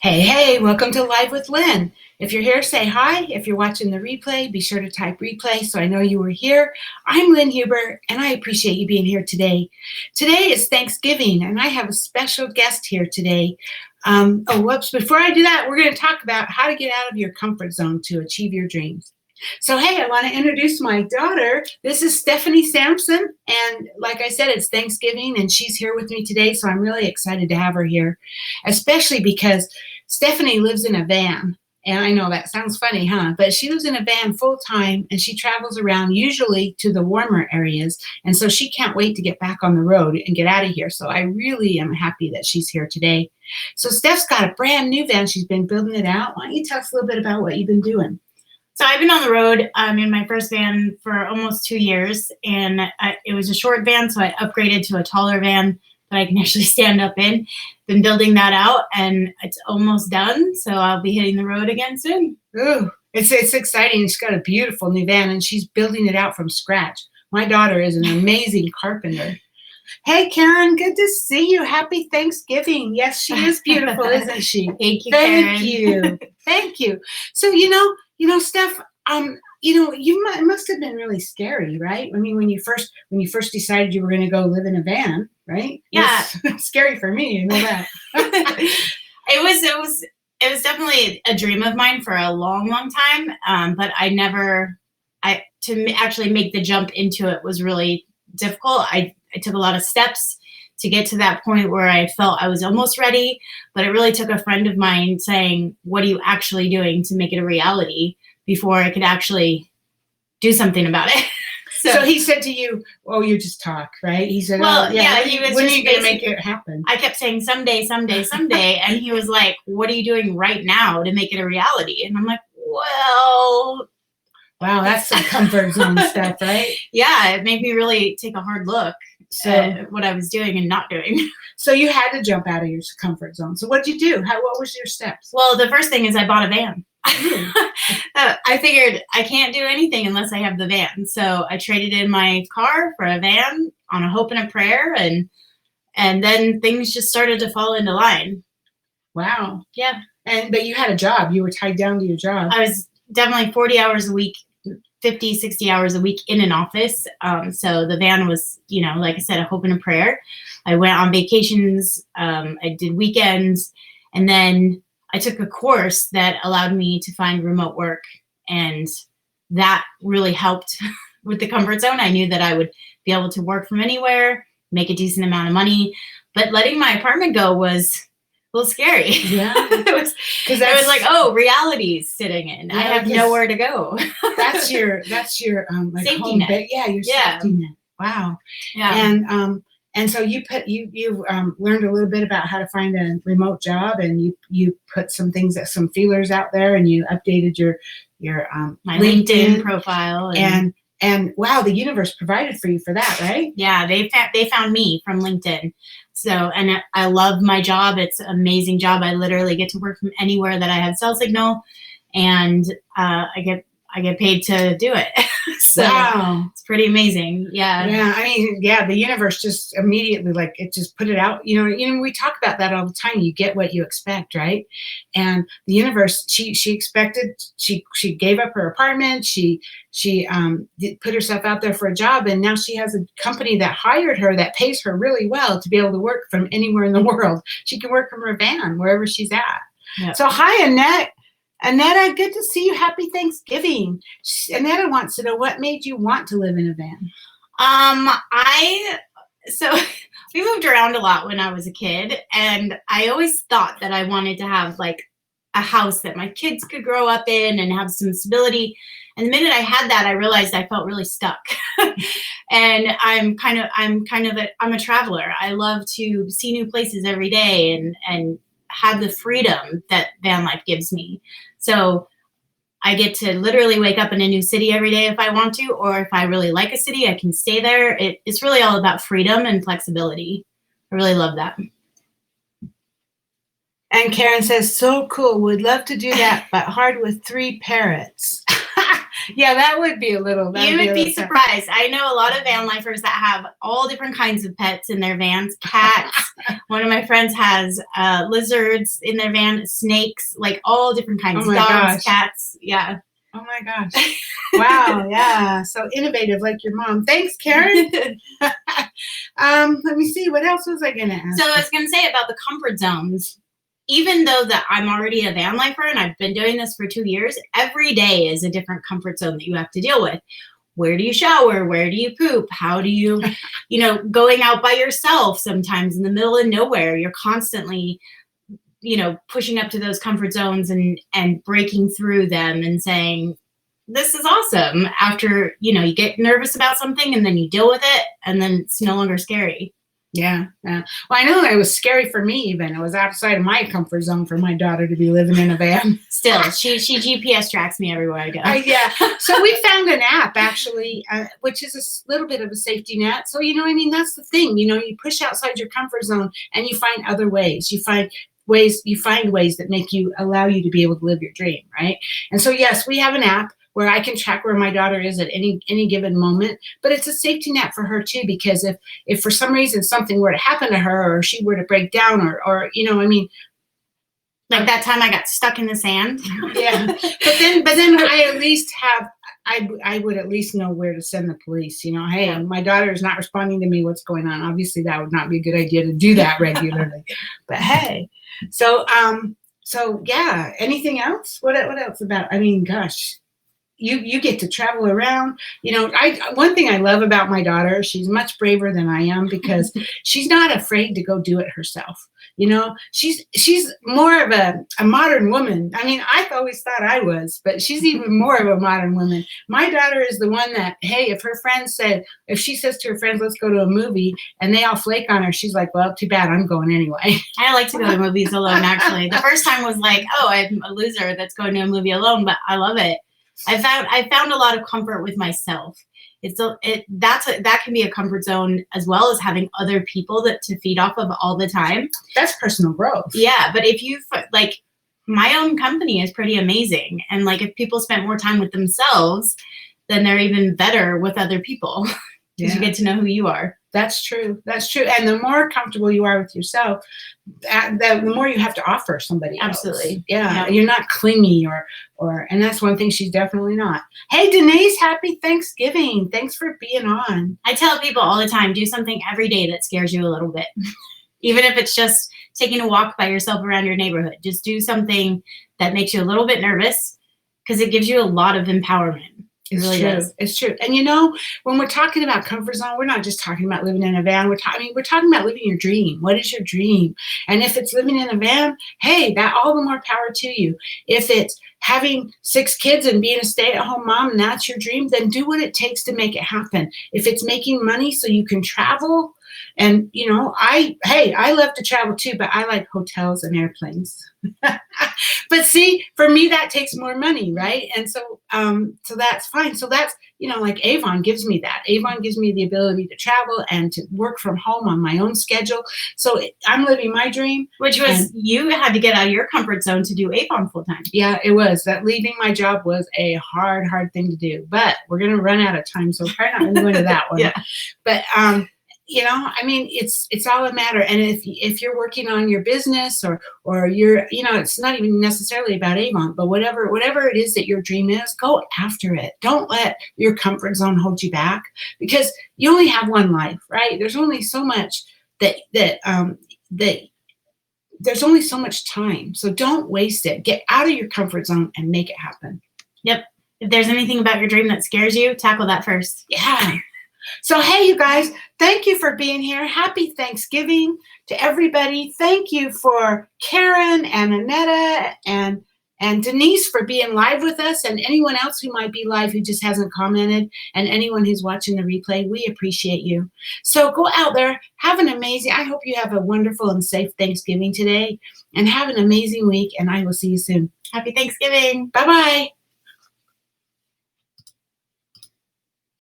Hey, welcome to Live with Lynn. If you're here, say hi. If you're watching the replay, be sure to type replay so I know you were here. I'm Lynn Huber, and I appreciate you being here today. Today is Thanksgiving, and I have a special guest here today. Before I do that, we're going to talk about how to get out of your comfort zone to achieve your dreams. So, hey, I want to introduce my daughter. This is Stephanie Sampson, and like I said, it's Thanksgiving, and she's here with me today, so I'm really excited to have her here, especially because Stephanie lives in a van. And I know that sounds funny, huh? But she lives in a van full time, and she travels around usually to the warmer areas. And so she can't wait to get back on the road and get out of here. So I really am happy that she's here today. So Steph's got a brand new van. She's been building it out. Why don't you tell us a little bit about what you've been doing? So I've been on the road in my first van for almost 2 years, and it was a short van, so I upgraded to a taller van that I can actually stand up in. Been building that out, and it's almost done, so I'll be hitting the road again soon. Ooh, it's exciting. She's got a beautiful new van, and she's building it out from scratch. My daughter is an amazing carpenter. Hey, Karen, good to see you. Happy Thanksgiving. Yes, she is beautiful, isn't she? Thank you, Thank Karen. you. Thank you. So, Steph, it must have been really scary, right? I mean, when you first decided you were going to go live in a van, right? Yeah. It's scary for me, you know that. It was definitely a dream of mine for a long, long time. But to actually make the jump into it was really difficult. I took a lot of steps to get to that point where I felt I was almost ready, but it really took a friend of mine saying, "What are you actually doing to make it a reality?" before I could actually do something about it. So he said to you, "Oh, you just talk," right? He said, "Well, he was. When are you going to make it happen?" I kept saying, "Someday, someday, someday," and he was like, "What are you doing right now to make it a reality?" And I'm like, "Well." Wow, that's some comfort zone stuff, right? Yeah, it made me really take a hard look at what I was doing and not doing. So you had to jump out of your comfort zone. So what'd you do? What was your steps? Well, the first thing is I bought a van. I figured I can't do anything unless I have the van. So I traded in my car for a van on a hope and a prayer, and then things just started to fall into line. Wow. Yeah. But you had a job. You were tied down to your job. I was definitely 40 hours a week, 50, 60 hours a week in an office. So the van was, like I said, a hope and a prayer. I went on vacations. I did weekends. And then I took a course that allowed me to find remote work. And that really helped with the comfort zone. I knew that I would be able to work from anywhere, make a decent amount of money. But letting my apartment go was a little scary. Yeah. Because I was like, oh, reality's sitting in. Yeah, I have nowhere to go. that's your safety home net. Yeah, your safety net. Wow. Yeah. And so you learned a little bit about how to find a remote job, and you put some feelers out there, and you updated your my LinkedIn profile, and wow, the universe provided for you for that, right? Yeah, they found me from LinkedIn. So, and I love my job. It's an amazing job. I literally get to work from anywhere that I have cell signal, and I get paid to do it. So wow. It's pretty amazing. Yeah. Yeah. I mean, yeah, the universe just immediately, it just put it out. We talk about that all the time. You get what you expect, right? And the universe, she expected, she gave up her apartment. She put herself out there for a job, and now she has a company that hired her that pays her really well to be able to work from anywhere in the world. She can work from her van wherever she's at. Yep. So hi, Annette. Annetta, good to see you. Happy Thanksgiving. Annetta wants to know, what made you want to live in a van? So we moved around a lot when I was a kid, and I always thought that I wanted to have like a house that my kids could grow up in and have some stability. And the minute I had that, I realized I felt really stuck. And I'm a traveler. I love to see new places every day and have the freedom that van life gives me. So I get to literally wake up in a new city every day if I want to, or if I really like a city, I can stay there. It's really all about freedom and flexibility. I really love that. And Karen says, so cool. Would love to do that, but hard with 3 parrots. Yeah, that would be a little. You would be surprised. I know a lot of van lifers that have all different kinds of pets in their vans. Cats. One of my friends has lizards in their van, snakes, like all different kinds. Oh my Dogs, gosh. cats. Yeah. Oh my gosh. Wow. Yeah. So innovative, like your mom. Thanks, Karen. Let me see. What else was I going to ask? So I was going to say about the comfort zones. Even though that I'm already a van lifer and I've been doing this for 2 years, every day is a different comfort zone that you have to deal with. Where do you shower? Where do you poop? How do you, going out by yourself sometimes in the middle of nowhere, you're constantly, pushing up to those comfort zones and breaking through them and saying, this is awesome. After, you get nervous about something and then you deal with it and then it's no longer scary. Yeah. Well, I know it was scary for me even. It was outside of my comfort zone for my daughter to be living in a van. Still, she GPS tracks me everywhere I go. Yeah. So we found an app actually, which is a little bit of a safety net. So, that's the thing, you push outside your comfort zone and you find other ways. You find ways that allow you to be able to live your dream, right? And so, yes, we have an app where I can track where my daughter is at any given moment. But it's a safety net for her too, because if for some reason something were to happen to her or she were to break down or like that time I got stuck in the sand. Yeah. But then I at least I would at least know where to send the police. Hey, my daughter is not responding to me. What's going on? Obviously, that would not be a good idea to do that regularly. But hey, so yeah. Anything else? What else about? Gosh. You get to travel around. One thing I love about my daughter, she's much braver than I am because she's not afraid to go do it herself. She's more of a modern woman. I've always thought I was, but she's even more of a modern woman. My daughter is the one that, hey, if she says to her friends, let's go to a movie, and they all flake on her, she's like, well, too bad, I'm going anyway. I like to go to movies alone, actually. The first time was like, oh, I'm a loser that's going to a movie alone, but I love it. I found a lot of comfort with myself. That can be a comfort zone as well as having other people to feed off of all the time. That's personal growth. Yeah, but if you my own company is pretty amazing, and if people spend more time with themselves, then they're even better with other people because you get to know who you are. That's true. And the more comfortable you are with yourself, the more you have to offer somebody else. Absolutely. Yeah. You're not clingy and that's one thing she's definitely not. Hey, Denise, happy Thanksgiving. Thanks for being on. I tell people all the time, do something every day that scares you a little bit. Even if it's just taking a walk by yourself around your neighborhood, just do something that makes you a little bit nervous because it gives you a lot of empowerment. It really does. It's true. And when we're talking about comfort zone, we're not just talking about living in a van. We're talking about living your dream. What is your dream? And if it's living in a van, hey, that all the more power to you. If it's having 6 kids and being a stay-at-home mom and that's your dream, then do what it takes to make it happen. If it's making money so you can travel, and I love to travel too, but I like hotels and airplanes. But see, for me that takes more money, right? And so that's fine. So that's like Avon gives me that. Avon gives me the ability to travel and to work from home on my own schedule. So I'm living my dream. Which was you had to get out of your comfort zone to do Avon full time. Yeah, it was. That leaving my job was a hard thing to do. But we're gonna run out of time, so probably not gonna go into that one. Yeah. But it's all a matter. And if you're working on your business or you're, it's not even necessarily about Avon, but whatever it is that your dream is, go after it. Don't let your comfort zone hold you back because you only have one life, right? There's only so much that there's only so much time. So don't waste it. Get out of your comfort zone and make it happen. Yep. If there's anything about your dream that scares you, tackle that first. Yeah. So, hey, you guys, thank you for being here. Happy Thanksgiving to everybody. Thank you for Karen and Annetta and Denise for being live with us, and anyone else who might be live who just hasn't commented, and anyone who's watching the replay. We appreciate you. So go out there, have an amazing, I hope you have a wonderful and safe Thanksgiving today, and have an amazing week, and I will see you soon. Happy Thanksgiving. Bye-bye.